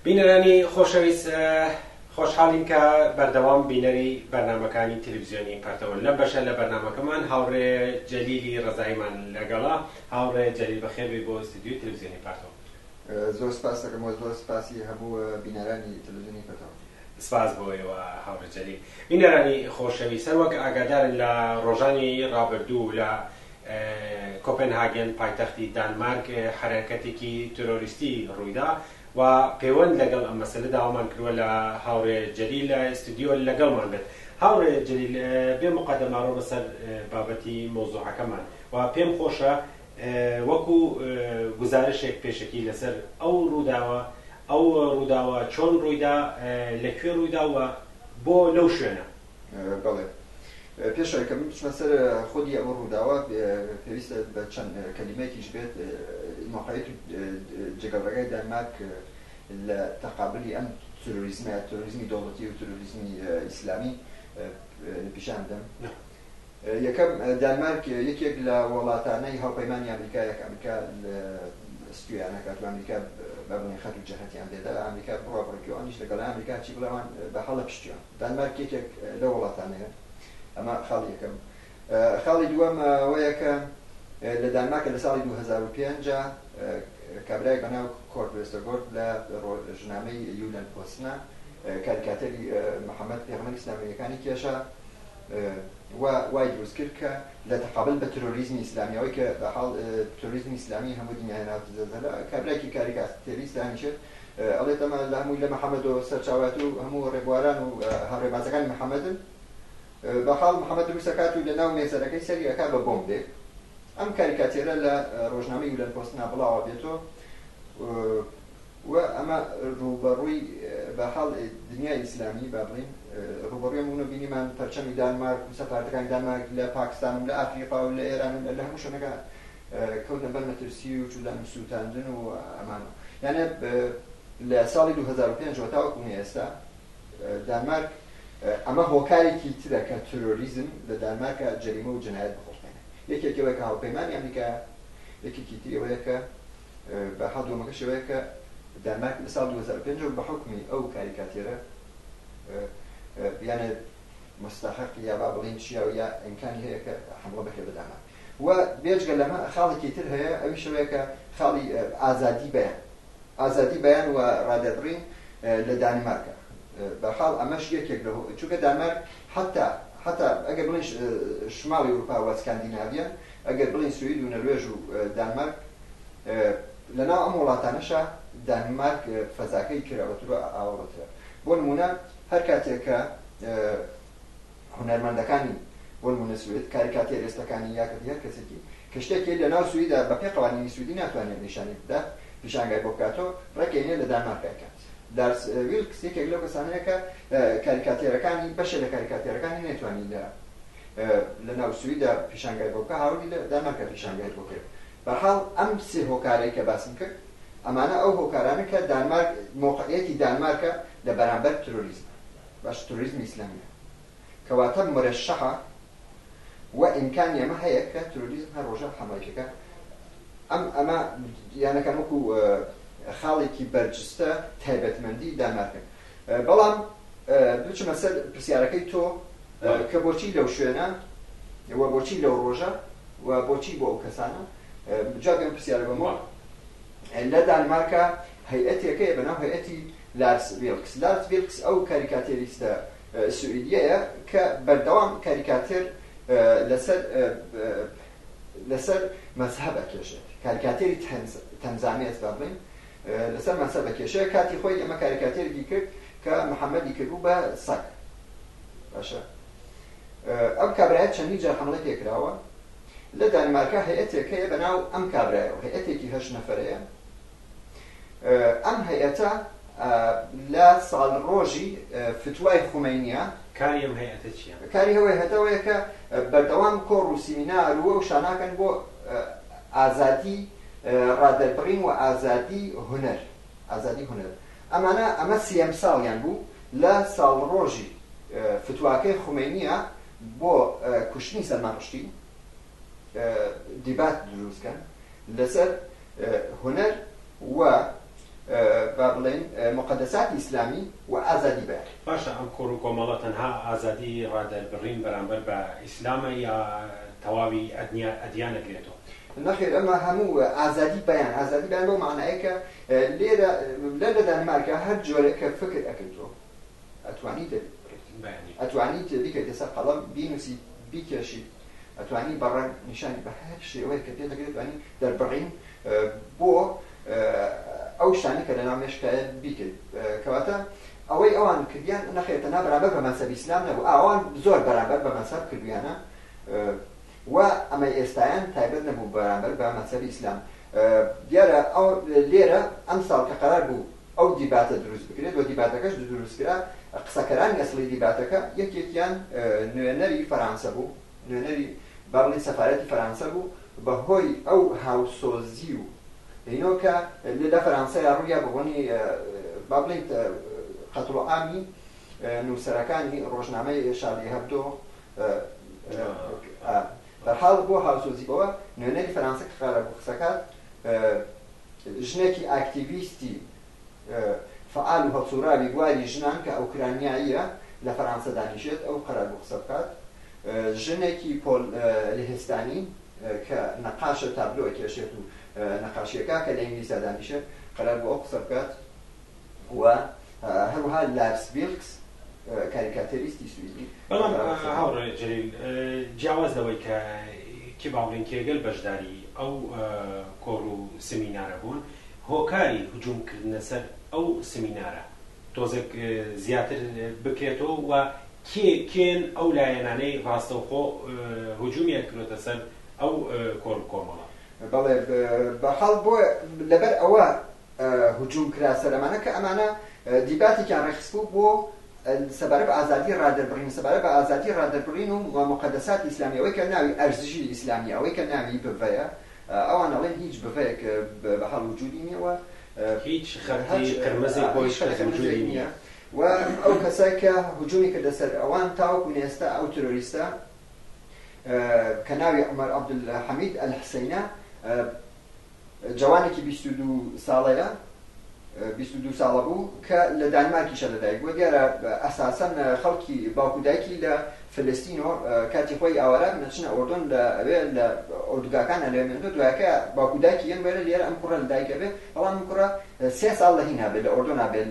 بینەرانی خۆشەویست خۆشحاڵین کە بەردەوام بینەری بەرنامەکانی تەلەڤیزیۆنی پەرتەوە لەم بەشە لە بەرنامەکەمان هاوڕێ جەلیلی ڕەزاییمان لەگەڵا. هاوڕێ جەلیل بەخێربێ بۆ ستودیۆی تەلەڤیزیۆنی پەرتەوە. زۆر سپاس دەکەم و زۆر سپاسی هەموو بینەرانی تەلەڤیزیۆنی پەرتەوە. سپاس بۆیەوە هاوڕێ جەلیل. بینەرانی خۆشەویست هەر وەک ئاگادارن لە ڕۆژانی ڕابردوو لە کۆپنهاگن پایتەختی دانمارک حرەکەتێکی تۆرۆریستی ڕوویدا و پەیوەند لەگەڵ ئەم مەسەلە داوامان کردووە لە هاوڕێ جەلیل لە ستودیۆ لەگەڵمان بێت. هاوڕێ جەلیل بێ مقەدەمەڕۆ بەسەر بابەتی مۆزوعەکەمان و پێم خۆشە وەکو گزارشێک پێشەکی لەسەر ئەو ڕووداوە چۆن ڕوویدا، لەکوێ ڕوویدا و بۆ لەو شوێنە. بەڵێ پێشەوەی کە من بچمە سەر خودی ئەوە ڕووداوە پێویستە بە چەند کەلیمەیەکیش بێت موقعیت جێگەڵڕێگای دانمارک لە تەقابلی ئەم تۆریزمی دەوڵەتی و تۆریزمی ئیسلامی پیشان بدەم. یەکەم دانمارک یەکێک لە وڵاتانەی هاوپەیمانی ئەمریکایەک ئەمریکا ستویانەکات و ئەمریکا بە بڵێن خەت و جەهەتیان دێدا ئەمریکا بڕابڕکیەوەنیش لەگەڵ ئەمریکا چی بڵێوان بە هەڵە پشتیان. دانمارک یەکێک لە وڵاتانەیە. ئەمە خاڵی یەکەم. خاڵی دووەم ئەوەیە کە لە دانمارک لە ساڵی 2005 کابرای بەناو کۆرت وێستەرگۆرد لە ژنامەی یولەن پۆستە کاریکاتەری محەممەد پێغەمبەری ئیسلامیەکانی کێشە وای دروست کرد کە لە تەقابل بە تۆریزمی ئیسلامیەوەی کە بەحاڵ تۆریزمی ئیسلامی هەموو دنیای ناوتزەدەلا کابراایکی کاریکاتەری ئیسلامیشت ئەڵێت ئەمە لە هەمووی لە محەممەد و سەرچاوات و هەموو ڕێبواران و هاوڕێبازەکانی محەممەدن بەحاڵ محەممەد دروستەکات و لە ناو مێزەرەکەی سەری ئەکا بە بۆمبێک. ئەم کاریکاتێرە لە ڕۆژنامەی یولەن پۆستە بڵاوە بێتەوە و ئەمە ڕوبەڕووی بەحاڵ دنیای ئیسلامی با بڵین ڕوبەڕووی هەموو بینیمان پەرچەمی دانمارک و سەفارەتەکانی دانمارک لە پاکستان و لە ئافریقا و لە ئێران و لە هەموو شوێنەکە کەوتنە بەر مەترسی و چولان و سووتاندن و ئەمانە. یانە لە ساڵی 2005 تاوەکو ئێستا دانمارک ئەمە هۆکارێکی ترە کە تۆریزم لە دانمارکە جەریمە و جنایەت بخۆڵێنێ. یەکێکەوەی کە هاوپەیمانی ئەمریکا، یەکێکی تریەوەیە کە بە حەدووەمەکەش ئەوەیە کە دانمارک لە ساڵ 2005 بە حکمی ئەو کاریکاتێرە یانە مستحق یا با بڵین چیا و یا ئیمکانی هەیە کە حمڵە بکرێت بە دانمارک. و بێجگە لەمە خاڵێکی تر هەیە ئەویش ئەوەیە کە خاڵی ئازادی بەیان و ڕادەبڕین لە دانمارکە. بەحاڵ ئەمەش یەکێک لە چونکە دانمارک حتا ئەگەر بڵین شماڵی ئەوروپا و ئەسکاندیناڤیان ئەگەر بڵین سوید و نەروێژ و دانمارک لەناو ئەم وڵاتانەشە دانمارک فەزاکەی کراوەترە ئاوەترە. بۆ نمونە هەر کاتێک کە هونەرمەندەکانی بۆ نمونە سوید کاریکاتێریستەکانی یاکردی هەر کەسێکی کە شتێکی لەناو سویدا بەپێ قوانینی سویدی ناتوانێت نیشانی بدا پیشانگای بۆ بکاتەوە ڕێکێنێ لە دانمارکەکە. دارس ویلکس یەکێک لەو کەسانەیە کە کاریکاتێرەکانی بەشێک لە کاریکاتێرەکانی نێتوانی لە ناو سویدا پیشانگای بۆ بکە هاوڵی لە دانمارکە پیشانگای بۆ کرد. بەحاڵ ئەم سێ هۆکارەی کە باسم کرد ئەمانە ئەو هۆکارانە کە دانمارک موقعیەتی دانمارکە لە بەرامبەر تۆریزم باش تۆریزمی ئیسلامیە کەواتە مرەشەحە و ئیمکانی ئەمە هەیە کە تۆریزم هەر ڕۆژە حەمایەکە ئەمە یانەکەم وەکو خاڵێکی بەرجستە تایبەتمەندی دانمارکن. بەڵام بچمە سەر پرسیارەکەی تۆ کە بۆچی لەو شوێنە و بۆچی لەو ڕۆژە و بۆچی بۆ ئەو کەسانە جوابێن پرسیارە بەمەوە. لە دانمارکە هەیئەتێکەیە بەناو هەیئەتی لارس ڤیلکس ئەو کاریکاتێریستە سوئیدیەیە کە بەردەوام کاریکاتێر لەسەر مەزهەب ئەکێشێت، کاریکاتێری تەنزانیەت با بڵین لەسەر مەزهەب ئەکێشێت. کاتی خۆی ئەمە کاریکاتێرێکی کرد کە محەممەدی کردبوو بە سەگ. باشە ئەم کابرایەت چەندی جار حەمڵە پێکراوە. لە دانمارکە هەیئەتێکەیە بەناو ئەم کابرایەوە، هەیئەتێکی 8 نەفەرەیە. ئەم هەیئەتە لە ساڵڕۆژی فتوای خومەینیە کاری ئەم هەیئەتە چییە؟ کاری هەیئەتەوەیە کە بەردەوام کۆڕ و سیمینار و شاناکەن بۆ ئازادی ڕادەربڕین و ئازادی هونەر. ئەمە سیەم ساڵیان بوو لە ساڵڕۆژی فتواکەی خومەینیە بۆ کوشتنی سەلمان ڕشتی دیبات دروستکەن لەسەر هونەر و با بڵێن مقدساتی ئیسلامی و ئازادی بەیان. باشە ئەم کۆڕ و کۆمەڵە تەنها ئازادی ڕادەربڕین بەرامبەر بە ئیسلامە یا تەواوی ئەدیانەگرێتەوە؟ نەخێر ئەمە هەموو ئازادی بەیان بەو معنایە کە لێرە لە دانمارکە هەر جۆرێک کە فکر ئەکردەوە ئەتوانی ئەتوانیت بیکەیتە سەر قەڵەم بینووسی بیکێشیت ئەتوانی بەڕێن نیشانی بە هەر شێوەیە کە پێ دەکرێت توانی دەربڕین بۆ ئەو شتانی کە لەناو مێشکایە بیکرد کەواتە ئەوەی ئەوان کردیان نەخێتە بەرامبەر بە مەذهەبی ئیسلام نەبوو ئەوان زۆر بەرامبەر بە مەذهەب کردویانە و ئەمە ئێستایان تایبەت نەبوو بەرامبەر بە مەذهەبی ئیسلام. دیارە ئەو لێرە ئەم ساڵ کە قەرار بوو ئەو دیباتە دروست بکرێت و دیباتەکەش دروستکرا قسەکەرانی ئەسڵی دیباتەکە یەکێکیان نوێنەری فەرانسە بوو نوێنەری با بڵێن سەفارەتی فەرانسە بوو بەهۆی ئەو هاوسۆزی و لەینەوە کە لە فەرانسای ڕوویا بەبوونی با بڵێن قەتڵعامی نووسەرەکانی ڕۆژنامەی شاردی هەبدۆ بەرحاڵ بۆ هاوسۆزیبەوە نوێنەری فەرانسە کە قەرار بوو قسەکات ژنێکی ئاکتیڤیستی فعال و هەڵسوراوی گواری ژنان کە ئوکرانیاییە لە فەرانسە دانیشێت ئەو قەرار بوو قسە بکات ژنێکی پۆل لهستانی کە نەقاشە تابلۆ کێشێت و نەقاشیەکە کە لە ئینگلیزا دانیشێت قەرار بوو ئەو قسە بکات و هەروەها لارس ڤیلکس کاریکاتەریستی سویدی. بەڵام هاوڕێ جەلیل جیاواز لەوەی کە کی باڵێن کێگەل بەشداری ئەو کۆڕ و سمینارە بوون هۆکاری هجوومکردنە سەر ئەو سمینارە تۆزێک زیاتر بکرێتەوە و کێن ئەو لایەنانەی ڕاستەوخۆ هجوومیان کردوتە سەر ئەو کۆڕ و کۆمەڵە؟ بەڵێ بەحاڵ بۆ لەبەر ئەوە هجووم کرا سەرەمانە کە ئەمانە دیباتێکیان ڕێخست بوو بۆ سەبارەت بە ئازادی ڕادەربڕین سەبارەت بە ئازادی ڕادەربڕین و مقدسات ئیسلامی ئەوەی کە ناوی ئەرزشی ئیسلامی ئەوەی کە ناوی بڤەیە ئەوان ئەڵێن هیچ بڤەیەک بەحاڵ وجودی نییە هیچ خەرتی قرمزی بۆی وجودی نییە و ئەو کەسای کە هجوومی کردە سەر ئەوان تاوەکو ئێستا ئەو ترۆریستە کە ناوی عومەر عەبدولحەمید ئەلحسەینە جوانێکی 22 ساڵەیە 22 ساڵە بوو کە لە دانمارکیشە لەدایک بووە دیارە ئەساسەن خەڵکی باوکودایکی لە فلستینۆ کاتی خۆی ئاوارە نەچنە ئۆردۆن لە ئۆردوگاکان ئەلێمێنێتەوە دوایەکە باوکودایکی یەن وێرە لێرە ئەم کوڕە لەدایکە بێت بەڵام ئەم کوڕە 3 ساڵ لە هینا بێت لە ئۆردۆ نابێت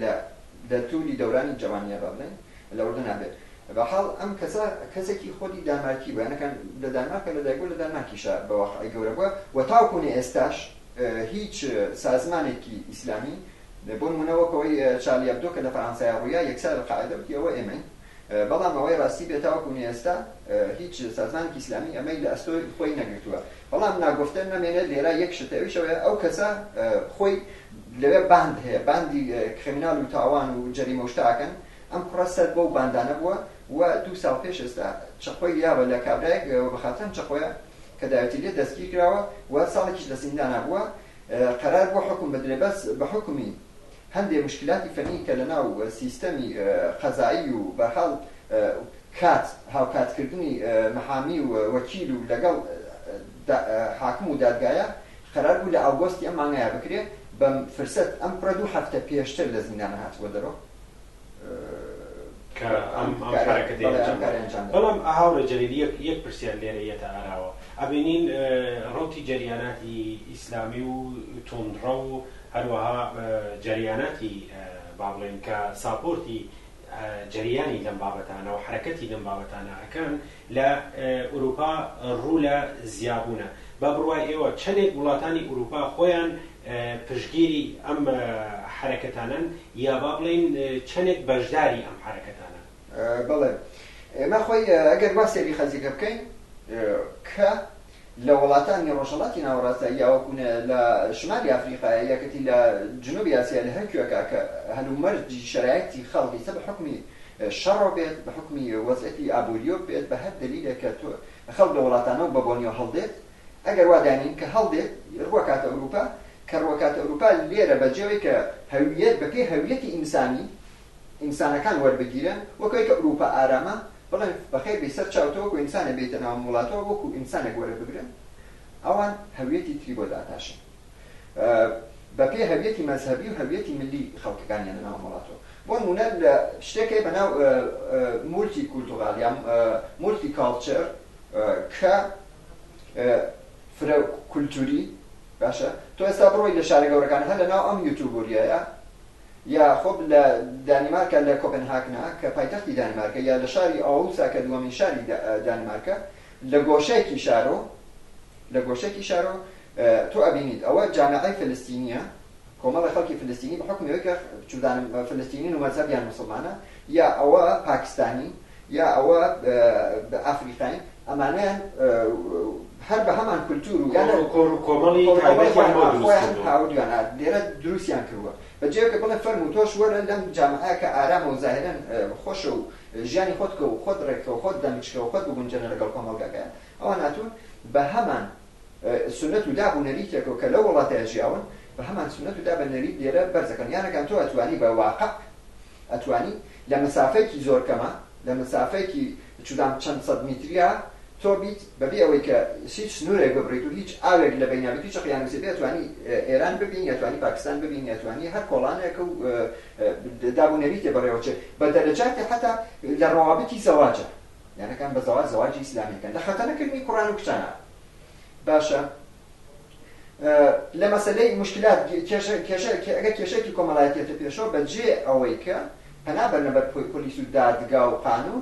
لە توولی دەورانی جوانیە با بڵێن لە ئۆردۆ نابێت بەحاڵ ئەم کەسێکی خۆی دانمارکی بووە یانەکان لە دانمارکە لەدایک بوو لە دانمارکیشە بەواقعی گەورە بووە و تاوەکوونێ ئێستاش هیچ سازمانێکی ئیسلامی بۆ نمونەوەکەوەی چارلی ئەبدۆ کە لە فەرانسای ڕوویا یەکسەر قاعدە بووی ئەوە ئێمەین بەڵام ئەوەی ڕاستی بێت تاوەکوونێ ئێستا هیچ سازمانێکی ئیسلامی ئەمەی لە ئەستۆی خۆی نەگرتووە بەڵام ناگفتن نامێنێت لێرە یەک شتەویشەوەی ئەو کەسە خۆی لەوێ باند هەیە باندی کریمینال و تاوان و جەریمە و شتاکەن ئەم کوڕە سەر بۆ باندانە بووە و 2 ساڵ پێش ئێستا چەقۆی یاوە لە کابرایەک بەخاتەن چەقۆیە کە داوێتی لێ دەستگیر کراوە و ساڵێکیش لە زیندانە بووە قەرار بۆ حکم بدرێ بەس بە حکمی هەندێک مشکلاتی فەنی کە لەناو سیستەمی قەزایی و بەحاڵ هاوکاتکردنی مەحامی و وەکیل و لەگەڵ حاکم و دادگایە قەرار بوو لە ئاوگۆستی ئەم مانگەیە بکرێ بە فرسەت ئەم کوڕە 2 هەفتە پێشتر لە زیندانە هاتووە دەرەوە کە ئەم حرەکەتی بەڵام هاوڕێ جەلیل یەک پرسیار لێرە یەتە ئاراوە ئەبینین ڕوتی جەریاناتی ئیسلامی و توندڕە و هەروەها جەریاناتی با بڵێن کە ساپۆرتی جەریانی لەم بابەتانە و حرەکەتی لەم بابەتانە ئەکەن لە ئوروپا ڕوو لە زیابوونە با بڕوای ئێوە چەندێک وڵاتانی ئوروپا خۆیان پشتگیری ئەم حرەکەتانن یا با بڵێن چەندێک بەشداری ئەم حرەکەتانە؟ بەڵێ ئێمە خۆی ئەگەر وا سێری خەزیکە بکەین کە لە وڵاتانی ڕۆژهەڵاتی ناوەڕاستە یاوەکوونە لە شمالی ئەفریقا یەکەتی لە جنوبی ئاسیا لە هەرکوێکە کە هەلومەرجی شەرایەتی خەڵکی سە بە حکمی شەڕۆ بێت بە حکمی وەزعەتی ئابووریۆ بێت بە هەر دەلیلێکە تۆ خەڵک لە وڵاتانەوە بەبوونیەوە هەڵدێت ئەگەر وا دانین کە هەڵدێت ڕوەکاتە ئەوروپا کە ڕوەکاتە ئەوروپا لێرە بەجێوەی کە هەویەت بەپێی هەویەتی ئینسانی ئینسانەکان وەربگیرن وەکەوەی کە ئەوروپا ئارامە بەڵێن بەخێر بێ سەر چاوتەوە وەکو ئینسانە بێتە ناو وڵاتەوە وەکو ئینسانێک وەرە بگرن ئەوان هەویەتی تری بۆ داتاشن بەپێ هەویەتی مەذهبی و هەویەتی ملی خەڵکەکانیان لەناو وڵاتەوە. بۆ نمونە لە شتێکی بەناو مولتی کولتوڕال یا مولتی کاڵچەر کە فرە کولتوری باشە تۆ ئێستا بڕۆی لە شارە گەورەکان هەر لەناو ئەم یوتیوبۆریایە یا خۆب لە دانیمارکە لە کۆپنهاگنا کە پایتەختی دانیمارکە یا لە شاری ئاوسا کە دووەمین شاری دانیمارکە لە گۆشەیەکی شارۆ تۆ ئەبینیت ئەوە جامعەی فلستینیە کۆمەڵی خەڵکی فلستینی بە حکمەوەی کە چودانم فلستینین و مەذهبیان مسلمانە یا ئەوە پاکستانی یا ئەوە ئافریقین ئەمانەیان هەر بە هەمان کولتور و کۆمەڵی هاوریان لێرە دروستیان کردووە بەجێکە بڵێ فەرمو تۆش وەرە لەم جامعەیە کە ئارامە و زاهرەن خۆشە و ژیانی خۆت کە و خۆت ڕێککە و خۆت دەمیچکە و خۆت بگونجێنە لەگەڵ کۆمەڵگەکەیان ئەوە ناتون بە هەمان سنەت و دابوونەریتێکەوە کە لە وڵاتەیە ژیاون بە هەمان سنەت و دابوونەریت لێرە بەرزەکەن یانەکان تۆ ئەتوانی بە واقع ئەتوانی لە مسافەیەکی زۆر کەمە لە مسافەیەکی چودام چەند سەد میتریا تۆ بیت بەبێ ئەوەی کە هیچ سنوورێک ببڕیت و هیچ ئاوێک لە بیناوێتی هیچ قیانوسی بێ ئەتوانی ئێران ببین ئەتوانی پاکستان ببین ئەتوانی هەر کۆڵانێکە و دابوونەریتێ بەڕێوەچێت بە دەرەجاتی حتا لە ڕەوابطی زەواجە یانەکان بە زەواجی ئیسلامیەکەن لە خەتەنەکردنی کوڕان و کچانە باشە لە مەسەلەی مشکلات ئەگەر کێشەیەکی کۆمەڵایەتێتە پێشەوە بەجێ ئەوەی کە پەنابەرنە بەر پۆلیس و دادگا و قانون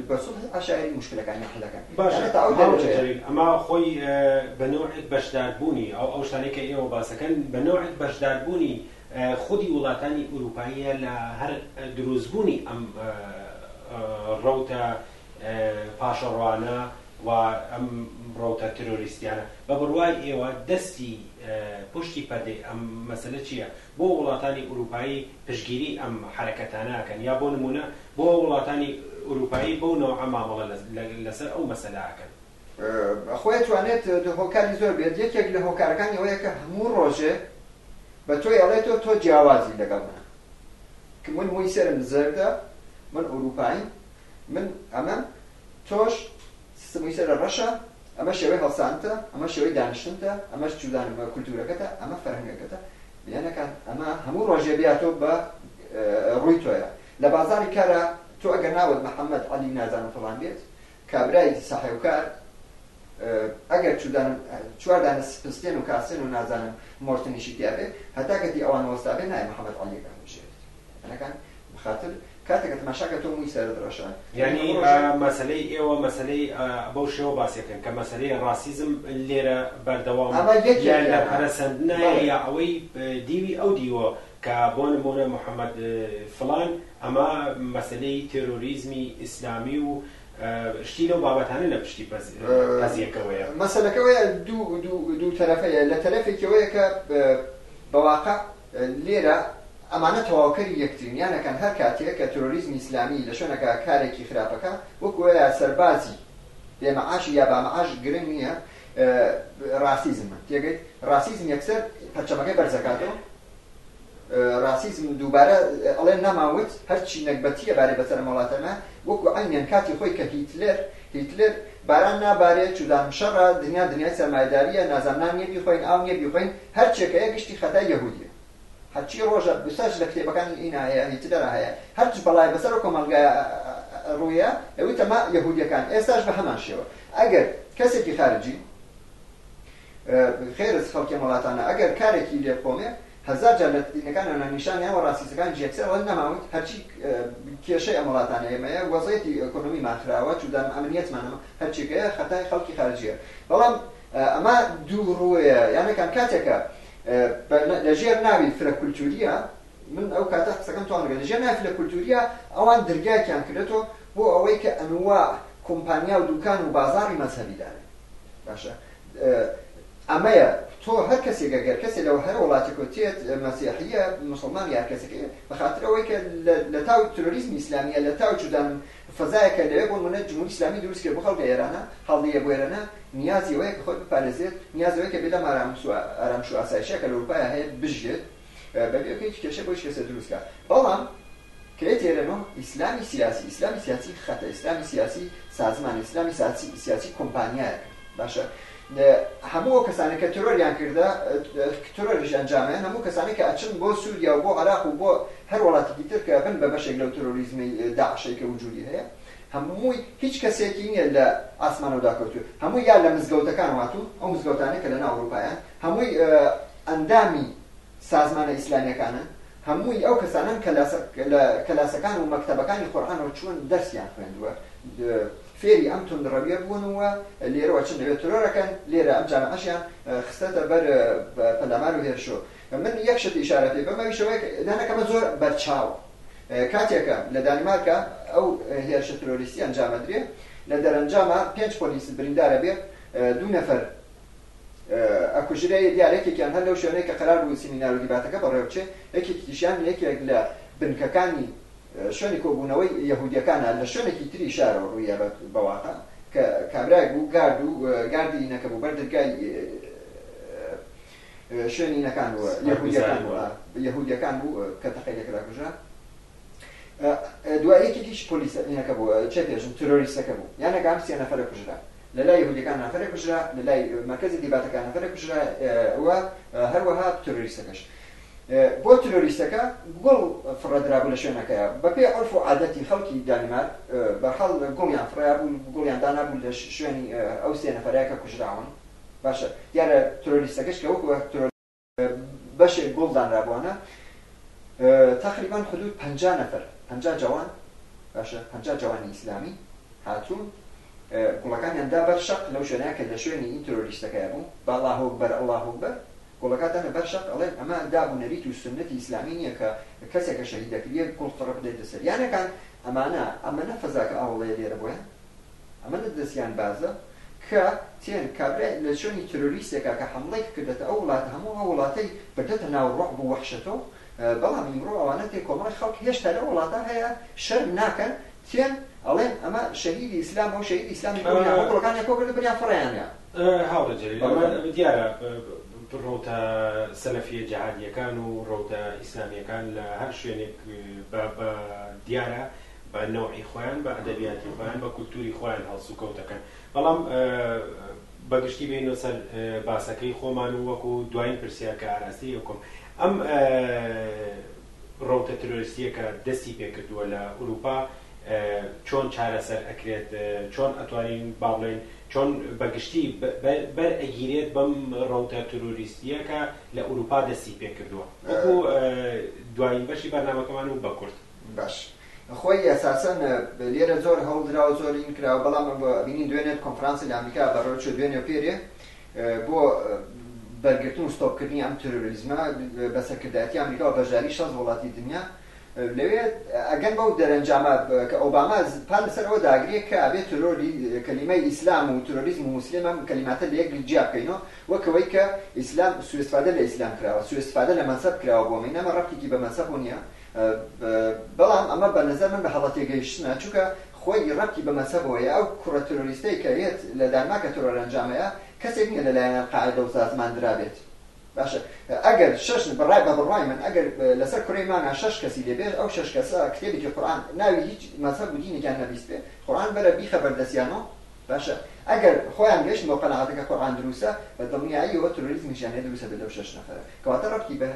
بەسوڵ عشایری مشکلەکانی حلەکەن باشە ئەمە خۆی بە نوعێک بەشداربوونی ئەو شتانەی کە ئێوە باسەکەن بە نوعێک بەشداربوونی خودی وڵاتانی ئوروپاییە لە هەر دروستبوونی ئەم ڕەوتە پاشەڕوانە و ئەم ڕەوتە ترۆریستیانە بە بڕوای ئێوە دەستی پشتی پەردەی ئەم مەسەلە چییە بۆ وڵاتانی ئوروپایی پشگیری ئەم حرەکەتانەکەن یا بۆ نمونە بۆ وڵاتانی ئوروپایی بۆ نەوع مامەڵە لەسەر ئەو مەسەلەکەن خۆی توانێت هۆکاری زۆر بێت یەکێک لە هۆکارەکانی ئەوەیە کە هەموو ڕۆژێ بە تۆی ئەڵێتەوە تۆ جیاوازی لەگەڵ منە کە من مووی سەرم زەردە من ئوروپاییم من ئەمە تۆش سمووی سەرە ڕەشە ئەمە شێوەی هەڵسانتە ئەمە شێوەی دانیشتنتە ئەمەش چودانم کولتورەکەتە ئەمە فەرهەنگەکەتە یانەکان ئەمە هەموو ڕۆژێ بێتۆ بە ڕووی تۆیە لە بازاری کارە تۆ ئەگەر ناوت محەممەد عەلی نازانم فڵان بێت کابرای ساحێوکار ئەگەر چواردانە سپستێن و کاسێن و نازانم مۆرتنیشی تیاابێ هەتا کەتی ئەوان وەستا بێ نای محەممەد عەلیەکە بژێت ئەنەکان بخاتر کاتێکە تەماشاکە تۆ مووی سەرت ڕەشە یعنی مەسەلەی ئێوە مەسەلەی بەو شێوە باسیەکەن کە مەسەلەی ڕاسیزم لێرە بەردەوام یان لە پەرەسەندنایە یا ئەوەی دیوی ئەو دیوە کە بۆ نمونە محەممەد فڵان ئەمە مەسەلەی تێرۆریزمی ئیسلامی و شتی لەو بابەتانە لە پشتی پەزیەکەوەیە مەسەلەکەوەیە دوو تەرەفەیە لە تەرەفێکەوەیە کە بەواقع لێرە ئەمانە تەواوکەری یەکترین یانەکان هەر کاتێک کە تۆریزمی ئیسلامی لە شوێنەکە کارێکی خراپەکە وەکوەیە سەربازی بێمەعاشی یا بامەعاش گرنگ نییە ڕاسیزمە تێگەیت ڕاسیزم یەکسەر پەرچەمەکەی بەرزەکاتەوە ڕاسیزم دووبارە ئەڵێ نەماوت هەرچی نەکبەتیە بارێ بەسەر وڵاتەمە وەکو عینیان کاتی خۆی کە هیتلر باران نابارێت چودانم شەڕە دنیای سەرمایه‌داریە نازانام نییە بیخۆین ئاو نییە بیخۆین هەر چێکەیە گشتی خەتای یەهودیە هەرچی ڕۆژە بساش لە کتێبەکانی ئینا هەیە هیتلەر هەیە هەرچ بەڵای بەسەر و کۆمەڵگای ڕوویە ئەوی تەما یەهودیەکان ئێستاش بە هەمان شێوە ئەگەر کەسێکی خارجی خێرز خەڵکی وڵاتانە ئەگەر کارێکی لێ قۆمێ هەزار جار لە دینەکانە نیشانیان و ڕاستیزەکان جێکسەر وەڵ نەماوت هەرچی کێشەی ئەم وڵاتانە ئێمەیە وەزعەتی ئۆکۆنۆمیمان خراوە چودان ئەمنیەتمانەوە هەرچێکەیە خەتای خەڵکی خارجیە بەڵام ئەمە دوو ڕوویە یانەکان کاتێکە لەژێر ناوی فرە کولتوریە من ئەو کاتە قسەکەم توانگە لەژێر ناوی فرە کولتوریە ئەوان دەرگایان کردێتەوە بۆ ئەوەی کە ئەنواع کۆمپانیا و دوکان و بازاری مەذهەبیدارن باشە ئەمەیە تۆ هەر کەسێک ئەگەر کەسێک لەو هەر وڵاتێکەوە تێت مەسیحیە مسلمان یان کەسێکەیە بەخاتر ئەوەی کە لە تاو تۆریزمی ئیسلامیە لە تاو چودانم فەزایەکە لەوێ بۆ منە جمهوری ئیسلامی دروست کرد بۆ خەڵکە ئێرانە هەڵدیە بۆ ئێرانە نیازی ئەوەیە کە خۆی بپارێزێت نیازەوەی کە بێ لەم ئارامش و ئاسایشەیە کە لە ئەوروپایە هەیە بژێت بەبێ هیچ کێشە بۆ هیچ کەسە دروستکە بەڵام کە تێرەنەوە ئیسلامی سیاسی خەتە ئیسلامی سیاسی سازمان ئیسلامی سیاسی کۆمپانیایەکە باشە هەموو کەسانی کە ترۆریان کردە ترۆریش ئەنجامیان هەموو کەسانی کە ئەچن بۆ سووریا و بۆ عێراق و بۆ هەر وڵاتێکی تر کە بن بە بەشێک لەو ترۆریزمی داعشەی کە وجودی هەیە هەمووی هیچ کەسێکی نییە لە ئاسمانەوەدا کەوتووە هەمووی یا لە مزگەوتەکان هاتوو ئەو مزگەوتانە کە لە ناو ئەوروپایان هەمووی ئەندامی سازمانە ئیسلامیەکانن هەمووی ئەو کەسانن کەلاسەکان و مەکتەبەکانی قورئانەوە چوون دەرسیان خوێندووە فێری ئەم توندڕەویە بوونەوە لێرەوە چن لەوێ ترۆرەکەن لێرە ئەم جامعەشیان خستەتە بەر پەلامار و هێرشۆ من یەک شت ئیشارە پێ بەمە ویشەوەی دانەکەمە زۆر بەرچاوە کاتێکە لە دانمارکە ئەو هێرشە ترۆریستی ئەنجامەدرێ لە دەرەنجامە 5 پۆلیس بریندارە بێ 2 نەفەر ئەکوژرەی دیارێکێکیان هەر لەو شوێنەی کە قەرار بوو سیمینار و دیباتەکە بەڕێوەچێ یەکێکیشیان یەکێک لە بنکەکانی شوێنی کۆبوونەوەی یەهودیەکانە لە شوێنێکی تری شارەوە ڕوویە بەواقع کە کابرایەک بوو گاردی نەکەبوو بەردرگای شوێنی نەکان بووە یەهودیەکان بوو کە تەقەیەکرا کوژرا دوای یەکێکیش پۆلیسەکە بوو چێ پێژن ترۆریستەکە بوو یانەکان 3 نەفەرە کوژرا لە لای یەهودیەکان نەفەرە کوژرا لە لای مەرکەزی دیباتەکان نەفەرە کوژرا و هەروەها ترۆریستەکەش بۆ ترۆریستەکە گوڵ فڕەدرابوو لە شوێنەکەیە بەپێ عەرف و عادەتی خەڵکی دانمار بەحاڵ گوڵیان فڕیابوو گوڵیان دانابوو لە شوێنی ئەو 3 نەفەرەیە کە کوژراون باشە دیارە ترۆریستەکەش کە وەکو بەشێک گوڵ دانرابووانە تقریبا حدود 50 نەفەر 50 جوان باشە 50 جوانی ئیسلامی هاتوون گوڵەکانیان دا بەرشەق لەو شوێنەیە کە لە شوێنی ئین ترۆریستەکەیە بوو با الله ئەکبەر الله ئەکبەر گوڵەکاتانە بەرشەق ئەڵێن ئەمە دابوونەریت و سنەتی ئیسلامی نییە کە کەسێکە شەهید دەکرێ گوڵ فڕە بدەیتە سەر یانەکان ئەمانە فەزاکە ئاوڵەیە لێرە بۆیە ئەمەنە دەستیان بازە کە تێن کابرای لە شوێنی ترۆریستێکە کە حەمڵەی کردێتە ئەو وڵاتە هەموو ئەو وڵاتەی بردێتە ناو ڕوح بوو وەحشەتەوە بەڵام ئیمڕۆ ئەوانە تێ کۆمەڵی خەڵک هێشتا لە وڵاتە هەیە شەرم ناکەن تێن ئەڵێن ئەمە شەهیدی ئیسلام ئەو شەهیدی ئیسلامی گوڵەکانی کۆکرد بریان فڕیانە هاوڕە جەلیل ئەمە دیارە ڕۆتە سەلەفیە جەهادیەکان و ڕۆتە ئیسلامیەکان لە هەر شوێنێک بە دیارە بە نەوعی خۆیان بە ئەدەبیاتی خۆیان بە کولتوری خۆیان هەڵسو کەوتەکەن بەڵام بەگشتی بینۆ سەر باسەکەی خۆمان و وەکو دوایین پرسیارکە ئاراستی یەکۆم ئەم ڕۆتە ترۆریستیە کە دەستی پێکردووە لە ئوروپا چۆن چارەسەر ئەکرێت چۆن ئەتوانین باڵێن چۆن بەگشتی بەر ئەگیرێت بەم ڕۆتە ترۆریستیە کە لە ئوروپا دەستی پێکردووە وەکو دوایین بەشی بەرنامەکەمان و بە کورد باش خۆی ئەساسەن لێرە زۆر هەوڵدراوە زۆر این کراوە بەڵام بینین دوێنێت کۆنفرانسی لە ئەمریکا بەڕۆچۆ دوێنێ پێرێ بۆ بەرگرتن و ستۆپکردنی ئەم ترۆریزمە بەسەرکردایەتی ئەمریکا و بەژاری 6 وڵاتی دنیا لەوێ ئەگەن بەو دەرەنجامە کە ئۆباما پان لەسەرەوە داگرێت کە ئەبێت ترۆری کەلیمەی ئیسلام و ترۆریزم و موسلیم ئەم کەلیماتە لە یەک جیا بکەینەوە وەکەوەی کە ئیسلام سوء-استفادە لە ئیسلام کراوە سوء-استفادە لە مەنسەب کراوە بۆ من ئەمە ڕەبتێکی بە مەنسەب نییە بەڵام ئەمە بە نەزەر من بە هەڵە تێگەیشتنە چونکە خۆی ڕەبتی بە مەنسەبەوەیە ئەو کوڕە ترۆریستەی کە هێت لە دانمارکە ترۆر ئەنجامەیە کەسێک نییە لەلایەن قاعدە و سازمان درابێت باشە ئەگەر شش بەڕای بە بڕای من ئەگەر لەسەر کوڕی مانگە 6 کەسی لێبێت ئەو 6 کەسە کتێبێکی قورئان ناوی هیچ مەذهب و دینێکیان نەبیست بێ قورئان بەرە بیخە بەردەستیانەوە باشە ئەگەر خۆیان گەشت بۆ قەناعەتەکە قورئان دروستە بە دڵنیاییەوە ترۆریزمیشیان هەیە دروستە بێ لەو 6 نەفەرە کەواتە ڕەبتی بە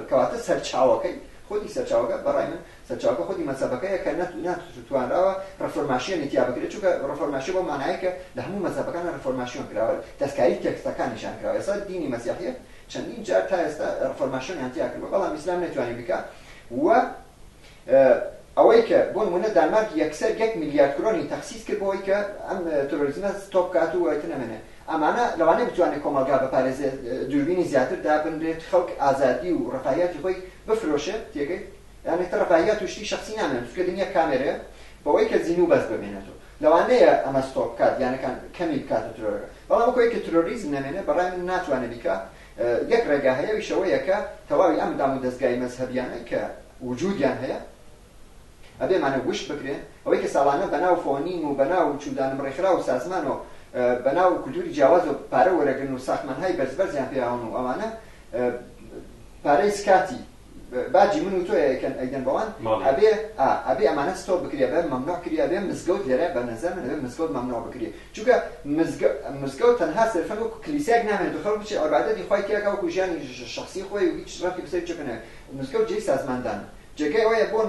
کەواتە سەرچاوەکەی خۆی سەرچاوەکە بەڕای من سەرچاوەکە خۆی مەذهبەکەیە کە ناتوانراوە ڕەفۆرماسیۆنی تیا بکرێت چونکە ڕەفۆرماسیۆن بۆ مانایە کە لە هەموو مەذهبەکان ڕەفۆرماسیۆن کراوە دەستکاری تێکستەکانیشان کراوە ئێستا دینی مەسیحیەت چەندین جار تا ئێستا ڕەفۆرماسیۆنیان تیا کردووە بەڵام ئیسلام نەتوانێت بکات و ئەوەی کە بۆ نمونە دانمارک یەکسەر 1 میلیارد کرۆنی تەخسیس کرد بۆی کە ئەم ترۆریزمە ستۆپ کات و نەمێنێ ئەمانە لەوانەیە بتوانێت کۆمەلگا بەپارێزێت دووربینی زیاتر دابنرێت خەڵک ئازادی و ڕەفاهیەتی خۆی بفرۆشێت تێگەی یعنی تە ڕەفاهیەت و شتی شەخسی نامێنێت چونکە دنیا کامێرەیە بەوەی کە زین و بەس بمێنێتەوە لەوانەیە ئەمە ستۆپ کات یانەکان کەمی بکاتە ترۆرەکە بەڵام وەکەوەی کە ترۆریزم نەمێنێت بەڕای من ناتوانێت بکات یەک ڕێگا هەیە ویشەوەیە کە تەواوی ئەم دام و دەستگای مەذهەبیانەی کە وجودیان هەیە ئەبێمانە وشت بکرێن ئەوەی کە ساڵانە بەناو فۆنین و بەناو چوودانم ڕێکخرا و سازمان و بەناو کولتوری جیاواز و پارە وەرەگرن و ساختمانهای بەرزبەرزیان پێیاون و ئەوانە پارەی سکاتی باجی من و تۆ ئەیدەن بەوان ئەبێ ئەمانە ستۆ بکرێ بێ مەمنوع کریا بێ مزگەوت لێرە بە نەزەر من ئەبێ مزگەوت مەمنوع بکرێ چونکە مزگەوت تەنها صرفەن وەکو کلیسایەک نامێنێت و خەڵک بچێ عیبادەتی خۆی تێکا وەکو ژیانی شەخسی خۆی و هیچ ڕەتی بەسەری چ بنێ مزگەوت جێی سازماندانە جێگەی ئەوەیە بۆن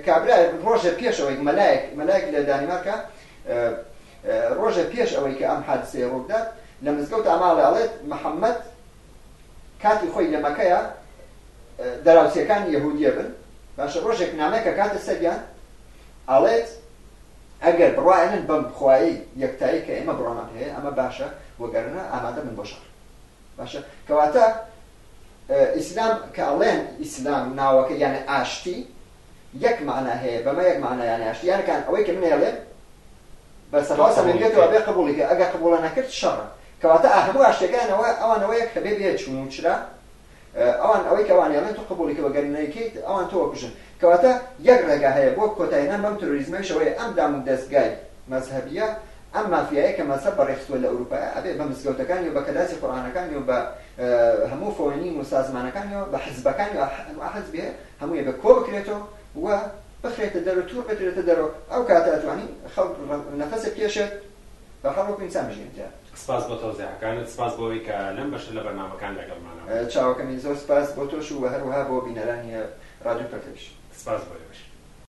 کابرا ڕۆژە پێشەوەی مەلایەک لە دانیمارکە ڕۆژە پێش ئەوەی کە ئەم حادسەیە ڕوودات لە مزگەوت ئاماڵێ ئەڵێت محەممەد کاتی خۆی لە مەکەیە دەراوسیەکان یەهودیە بن باشە ڕۆژێک نامەیەکە کاتە سەریان ئەڵێت ئەگەر بڕواێنن بەم بخوایی یەکتایی کە ئێمە بڕۆمان هەیە ئەمە باشە وەگەرنە ئامادە من بۆ شەڕ باشە کەواتە ئیسلام کە ئەڵێن ئیسلام ناوەکە یانە ئاشتی یەک معنە هەیە بەمە یەک معنە یانە ئاشتی یانەکان ئەوەی کە من ئێڵێ بەسەرهاوسە منگێتەوە بێ قبوڵیکە ئەگەر قبوڵە نەکرد شەڕە کەواتە هەموو ئاشتەکانەوە ئەوانەوەیە کە بێ چون و چرا ئەوان ئەوەی کەوان ئێڵێن تۆ قبوڵیکە وەگەرنەکەیت ئەوان تۆ وەکوژن کەواتە یەک ڕێگا هەیە بۆ کۆتاییهێنان بەم تۆریزمەیشەوەی ئەم دام و دەستگای مەزهەبیە ئەم مافیایە کە مەزهەب بەڕێخستووە لە ئەوروپایە ئەبێ بە مزگەوتەکانی و بە کەداسی قورئانەکانی و بە هەموو فۆنین و سازمانەکانی و بە حزبەکانی و حزب هەیە هەموویە بە کۆ بکرێتەوە و بخرێتە دەرەوە توور بێترێتە دەرەوە ئەو کاتە ئەتوانی خەڵک نەفەسێک کێشێت بە هەڵوەکو ئینسان بژێنێتە سپاس بۆ تۆزیحەکانت سپاس بۆەوەی کە لەم بەشە لە بەرنامەکان لەگەڵمانەوە چاوەکەمی زۆر سپاس بۆ تۆش و هەروەها بۆ بینەرانی رادیۆ پەرتەویش سپاس بۆ بەش